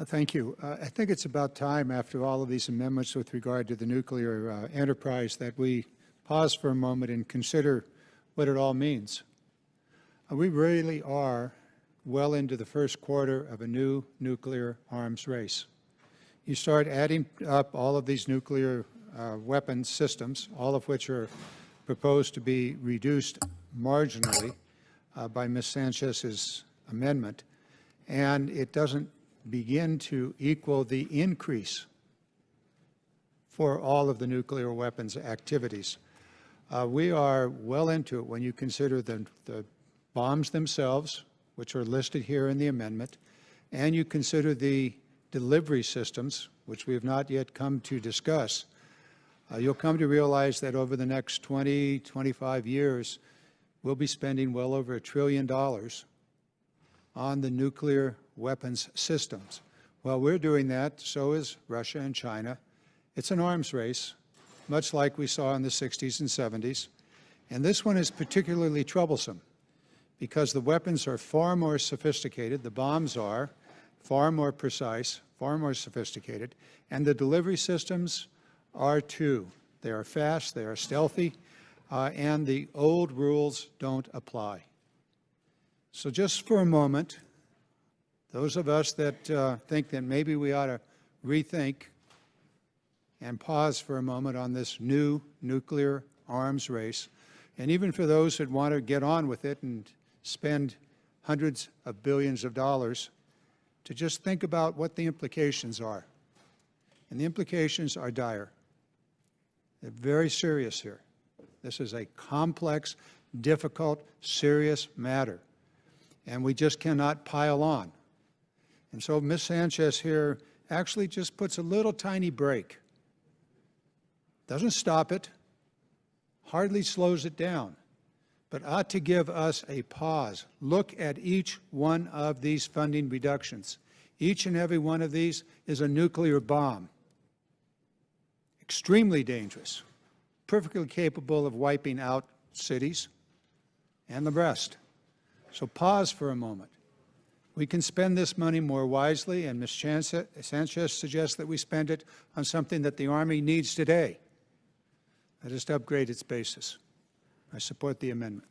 Thank you. I think it's about time, after all of these amendments with regard to the nuclear enterprise, that we pause for a moment and consider what it all means. We really are well into the first quarter of a new nuclear arms race. You start adding up all of these nuclear weapons systems, all of which are proposed to be reduced marginally by Ms. Sanchez's amendment, and it doesn't begin to equal the increase for all of the nuclear weapons activities. We are well into it when you consider the bombs themselves, which are listed here in the amendment, and you consider the delivery systems, which we have not yet come to discuss. You'll come to realize that over the next 20, 25 years, we'll be spending well over $1 trillion on the nuclear weapons systems. While we're doing that, so is Russia and China. It's an arms race, much like we saw in the 60s and 70s. And this one is particularly troublesome because the weapons are far more sophisticated, the bombs are far more precise, far more sophisticated, and the delivery systems are too. They are fast, they are stealthy, and the old rules don't apply. So just for a moment, those of us that think that maybe we ought to rethink and pause for a moment on this new nuclear arms race, and even for those that want to get on with it and spend hundreds of billions of dollars, to just think about what the implications are. And the implications are dire. They're very serious here. This is a complex, difficult, serious matter, and we just cannot pile on. And so Ms. Sanchez here actually just puts a little tiny break. Doesn't stop it, hardly slows it down, but ought to give us a pause. Look at each one of these funding reductions. Each and every one of these is a nuclear bomb. Extremely dangerous, perfectly capable of wiping out cities and the rest. So pause for a moment. We can spend this money more wisely, and Ms. Sanchez suggests that we spend it on something that the Army needs today. That is to upgrade its bases. I support the amendment.